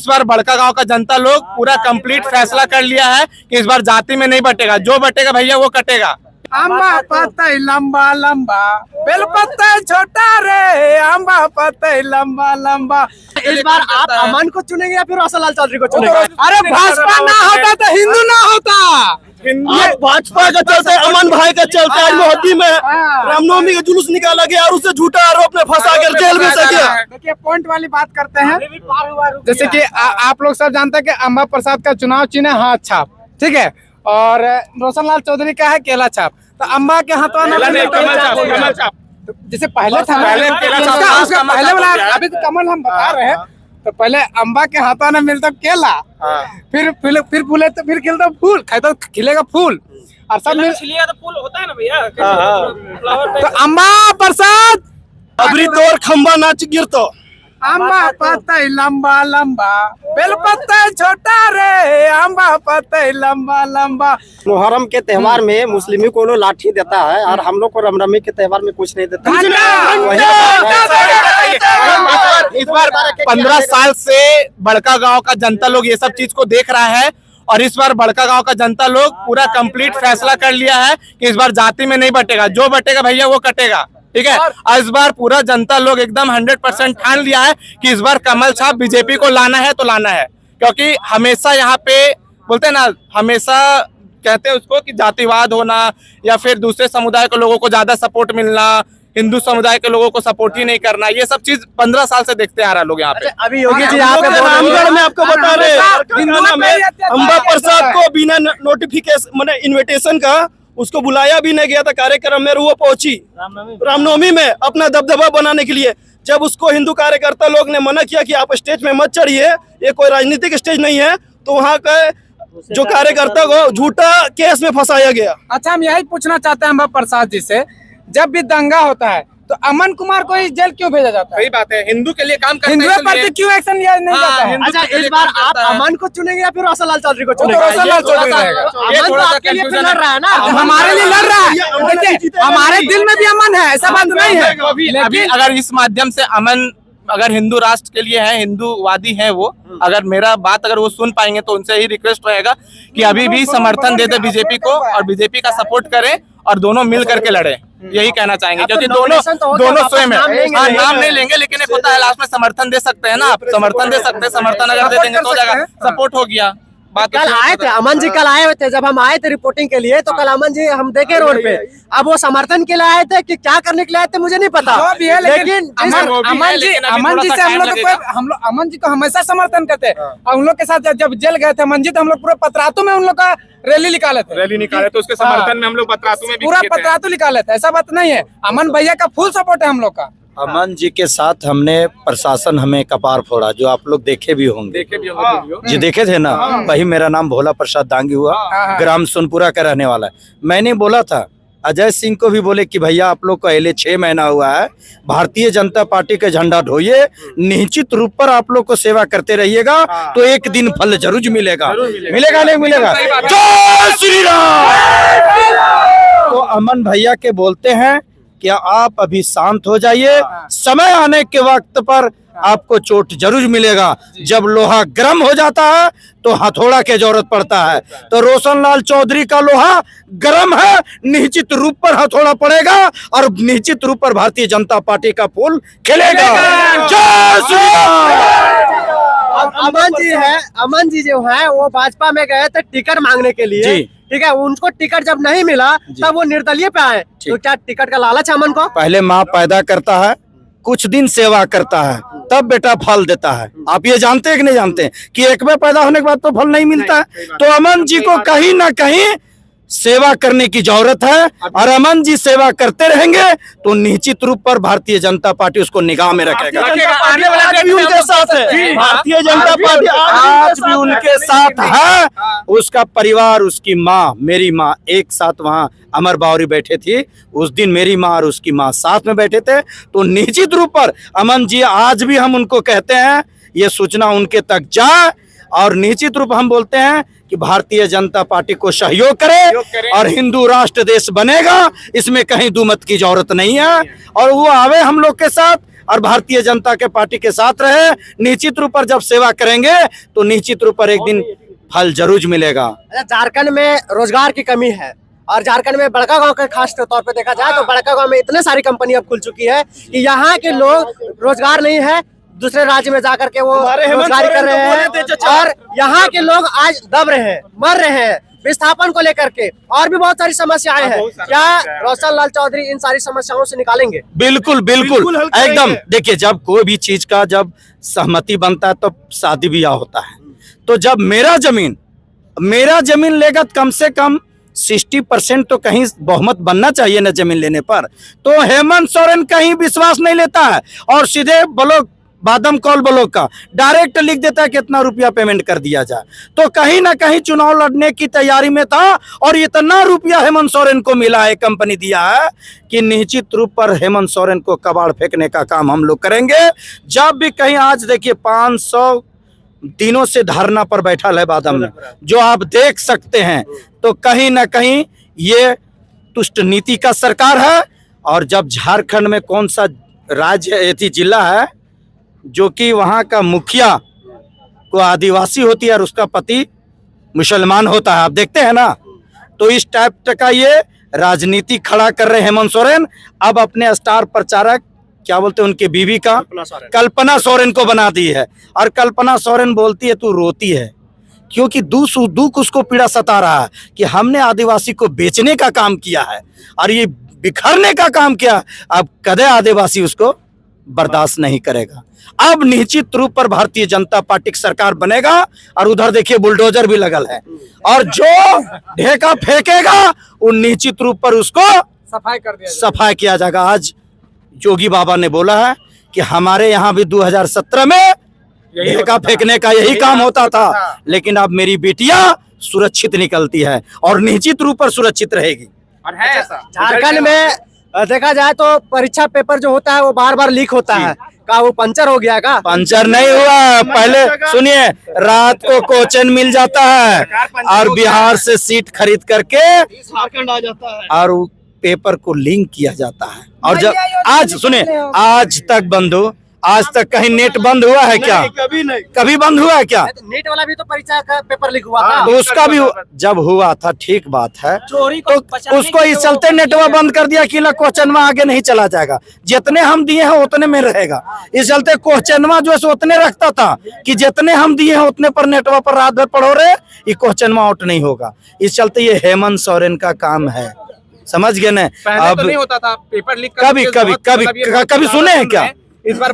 इस बार बड़का गांव का जनता लोग पूरा कंप्लीट फैसला कर लिया है कि इस बार जाति में नहीं बटेगा, जो बटेगा भैया वो कटेगा। अम्बा पतई लंबा लंबा, बेल पतई छोटा रे, अम्बा पतई लंबा लंबा। इस बार आप अमन को चुनेंगे या फिर रोशन लाल चौधरी को चुनेंगे? अरे भाजपा ना होता तो हिंदू ना होता। भाजपा का चलते, अमन भाई का चलते आज मोहद्दी में रामनवमी का जुलूस निकाला गया और उसे झूठा आरोप में फंसा कर जेल में से गया। देखिए पॉइंट वाली बात करते हैं, जैसे कि आप लोग सब जानते हैं कि अम्बा प्रसाद का चुनाव चिन्ह है हाथ छाप, ठीक है, और रोशन लाल चौधरी का है केला छाप। तो अम्बा के हाथों में जैसे पहले था, पहले वाला, अभी तो कमल हम बता रहे हैं, तो पहले अम्बा के हाथों में मिलता केला, फिर फूले तो फिर खिलता फूल, खाए तो खिलेगा फूल, और सब छिलिया तो फूल होता है ना भैया। तो अम्बा प्रसाद अबरी तोर खंबा नाच गिरतो। अम्बा पतई लंबा लंबा, बेल पतई छोटा रे, अम्बा पतई लंबा लंबा। मुहर्रम के त्योहार में मुस्लिमी को लाठी देता है और हम लोग को रमरमी के त्योहार में कुछ नहीं देता। इस बार 15 साल से बड़का गांव का जनता लोग ये सब चीज को देख रहा है, और इस बार बड़का गांव का जनता लोग पूरा कंप्लीट फैसला कर लिया है कि इस बार जाति में नहीं बटेगा, जो बटेगा भैया वो कटेगा, ठीक है। और इस बार पूरा जनता लोग एकदम 100% ठान लिया है कि इस बार कमल छाप बीजेपी को लाना है तो लाना है, क्योंकि हमेशा यहाँ पे बोलते हैं ना, हमेशा कहते हैं उसको कि जातिवाद होना या फिर दूसरे समुदाय के लोगों को ज्यादा सपोर्ट मिलना, हिंदू समुदाय के लोगों को सपोर्ट ही नहीं करना, ये सब चीज 15 साल से देखते आ रहा लोग यहाँ पे। अभी योगी जी आप रामगढ़ में आपको बता रहे अम्बा प्रसाद को बिना नोटिफिकेशन मैंने इन्विटेशन का उसको बुलाया भी नहीं गया था कार्यक्रम में, वो पहुंची रामनवमी में अपना दबदबा बनाने के लिए। जब उसको हिंदू कार्यकर्ता लोग ने मना किया कि आप स्टेज में मत चढ़िए, ये कोई राजनीतिक स्टेज नहीं है, तो वहाँ का जो कार्यकर्ता को झूठा केस में फंसाया गया। अच्छा, हम यही पूछना चाहते हैं अम्बा प्रसाद जी से, जब भी दंगा होता है तो अमन कुमार को जेल क्यों भेजा जाता है? सही बात है, हिंदू के लिए काम करते हिंदुओं पर क्यों एक्शन लिया नहीं जाता है? अच्छा, इस बार आप अमन को चुनेंगे या फिर रोशन लाल चौधरी को चुनेंगे? रोशन लाल चौधरी रहेगा। अमन तो आपके लिए फिर लड़ रहा है ना, हमारे लिए लड़ रहा है, देखिए हमारे दिल में भी अमन है, ऐसा बात नहीं है। अभी अगर इस माध्यम से अमन अगर हिंदू राष्ट्र के लिए है, हिंदूवादी है वो, अगर मेरा बात अगर वो सुन पाएंगे तो उनसे ही रिक्वेस्ट रहेगा कि अभी भी समर्थन दे दे बीजेपी को और बीजेपी का सपोर्ट करें और दोनों मिल करके लड़े, यही कहना चाहेंगे, क्योंकि दोनों स्वयं नाम नहीं लेंगे, लेकिन एक होता है लास्ट में समर्थन दे सकते हैं ना, आप समर्थन दे सकते हैं, समर्थन अगर दे देंगे तो जाएगा, सपोर्ट हो गया। कल आए थे अमन जी, कल आए हुए थे जब हम आए थे रिपोर्टिंग के लिए, तो कल अमन जी हम देखे रोड पे, अब वो समर्थन के लिए आए थे कि क्या करने के लिए आए थे मुझे नहीं पता, लेकिन अमन जी से अमन जी को हमेशा समर्थन करते हैं। और उन लोग के साथ जब जेल गए थे अमन जी, तो हम लोग पूरे पतरातू में उन लोग का रैली निकाले थे, उसके समर्थन में हम लोग पतरातू में पूरा पतरातू निकाले थे, ऐसा बात नहीं है। अमन भैया का फुल सपोर्ट है हम लोग का। अमन जी के साथ हमने प्रशासन हमें कपार फोड़ा, जो आप लोग देखे भी होंगे जी, देखे थे ना। वही मेरा नाम भोला प्रसाद दांगी हुआ, ग्राम सोनपुरा का रहने वाला है। मैंने बोला था अजय सिंह को भी बोले कि भैया आप लोग को पहले 6 महीना हुआ है, भारतीय जनता पार्टी का झंडा ढोइए, निश्चित रूप पर आप लोग को सेवा करते रहिएगा तो एक दिन फल जरूर मिलेगा, मिलेगा नहीं मिलेगा। जय श्री राम। तो अमन भैया के बोलते हैं क्या आप अभी शांत हो जाइए, समय आने के वक्त पर आपको चोट जरूर मिलेगा। जब लोहा गर्म हो जाता है तो हथौड़ा की जरूरत पड़ता है, तो रोशन लाल चौधरी का लोहा गर्म है, निश्चित रूप पर हथौड़ा पड़ेगा और निश्चित रूप पर भारतीय जनता पार्टी का फूल खिलेगा। जय श्री राम। अमन जी जो है वो भाजपा में गए थे टिकट मांगने के लिए, ठीक है, उनको टिकट जब नहीं मिला तब वो निर्दलीय पे आए, तो क्या टिकट का लालच है अमन को? पहले माँ पैदा करता है, कुछ दिन सेवा करता है, तब बेटा फल देता है। आप ये जानते हैं कि नहीं जानते कि एक बार पैदा होने के बाद तो फल नहीं मिलता है। तो अमन जी को कहीं ना कहीं सेवा करने की जरूरत है, और अमन जी सेवा करते रहेंगे तो निश्चित रूप पर भारतीय जनता पार्टी उसको निगाह में रखेगा। आज भी उनके साथ है, भारतीय जनता पार्टी आज भी उनके साथ है। उसका परिवार, उसकी माँ, मेरी माँ एक साथ वहाँ अमर बावरी बैठे थी, उस दिन मेरी माँ और उसकी माँ साथ में बैठे थे। तो निश्चित रूप पर अमन जी आज भी हम उनको कहते हैं ये सूचना उनके तक जाए, और निश्चित रूप हम बोलते हैं कि भारतीय जनता पार्टी को सहयोग करे और हिंदू राष्ट्र देश बनेगा, इसमें कहीं दुमत की जरूरत नहीं है। और वो आवे हम लोग के साथ, और भारतीय जनता के पार्टी के साथ रहे। निश्चित रूप पर जब सेवा करेंगे तो निश्चित रूप पर एक दिन फल जरूर मिलेगा। झारखंड में रोजगार की कमी है और झारखंड में बड़कागांव के खास तौर पे देखा जाए तो बड़कागांव में इतने सारी कंपनी अब खुल चुकी है कि यहाँ के लोग रोजगार नहीं है, दूसरे राज्य में जाकर के वो रोजगारी कर रहे हैं और यहाँ के लोग आज दब रहे हैं, मर रहे हैं विस्थापन को लेकर के, और भी बहुत सारी समस्याएं हैं। क्या रोशन लाल चौधरी इन सारी समस्याओं से निकालेंगे? बिल्कुल बिल्कुल एकदम। देखिए, जब कोई भी चीज का जब सहमति बनता है तो शादी ब्याह होता है। तो जब मेरा जमीन लेगा कम से कम 60% तो कहीं बहुमत बनना चाहिए ना जमीन लेने पर। तो हेमंत सोरेन कहीं विश्वास नहीं लेता है और सीधे ब्लॉक बादम कॉल ब्लॉक का डायरेक्ट लिख देता है कितना रुपया पेमेंट कर दिया जाए। तो कहीं ना कहीं चुनाव लड़ने की तैयारी में था और इतना रुपया हेमंत सोरेन को मिला है, कंपनी दिया है कि निश्चित रूप पर हेमंत सोरेन को कबाड़ फेंकने का काम हम लोग करेंगे। जब भी कहीं आज देखिए 500 दिनों से धरना पर बैठा है बादम में, जो आप देख सकते हैं। तो कहीं ना कहीं ये तुष्ट नीति का सरकार है। और जब झारखंड में कौन सा राज्य जिला है जो कि वहाँ का मुखिया को आदिवासी होती है और उसका पति मुसलमान होता है, आप देखते हैं ना। तो इस टाइप का ये राजनीति खड़ा कर रहे हेमंत सोरेन। अब अपने स्टार प्रचारक क्या बोलते हैं उनके बीवी का कल्पना सोरेन को बना दी है और कल्पना सोरेन बोलती है तू रोती है क्योंकि दुख उसको पीड़ा सता रहा है कि हमने आदिवासी को बेचने का काम किया है और ये बिखरने का काम किया। अब कदे आदिवासी उसको बर्दाश्त नहीं करेगा। अब निश्चित रूप पर भारतीय जनता पार्टी की सरकार बनेगा और उधर देखिए बुलडोजर भी लगल है और जो ढेका फेंकेगा वो निश्चित रूप पर उसको सफाई किया जाएगा। आज योगी बाबा ने बोला है कि हमारे यहाँ भी 2017 में ढेका फेंकने का यही काम होता था, लेकिन अब मेरी बेटियां सुरक्षित निकलती है और निश्चित रूप पर सुरक्षित रहेगी। और है ऐसा झारखंड में देखा जाए तो परीक्षा पेपर जो होता है वो बार बार लीक होता है। का वो पंचर हो गया का? पंचर नहीं हुआ। पहले सुनिए, रात को क्वेश्चन मिल जाता है और बिहार से सीट खरीद करके झारखंड आ जाता है और पेपर को लिंक किया जाता है। और जब आज सुनिए, आज तक बंद हो, आज तक कहीं नेट बंद हुआ है क्या? कभी नहीं, कभी बंद हुआ है क्या? नीट वाला भी तो परीक्षा का पेपर लीक हुआ था। तो उसका भी जब हुआ था, ठीक बात है, तो उसको इस चलते नेटवा बंद कर दिया कि क्वेश्चन में आगे नहीं चला जाएगा, जितने हम दिए हैं उतने में रहेगा। इस चलते क्वेश्चन में जो है उतने रखता था कि जितने हम दिए हैं उतने पर नेटवा पर रात भर पढ़ो रहे, ये क्वेश्चन में आउट नहीं होगा। इस चलते ये हेमंत सोरेन का काम है, समझ गए ना। पहले तो नहीं होता था पेपर लीक कभी सुने हैं क्या? इस बार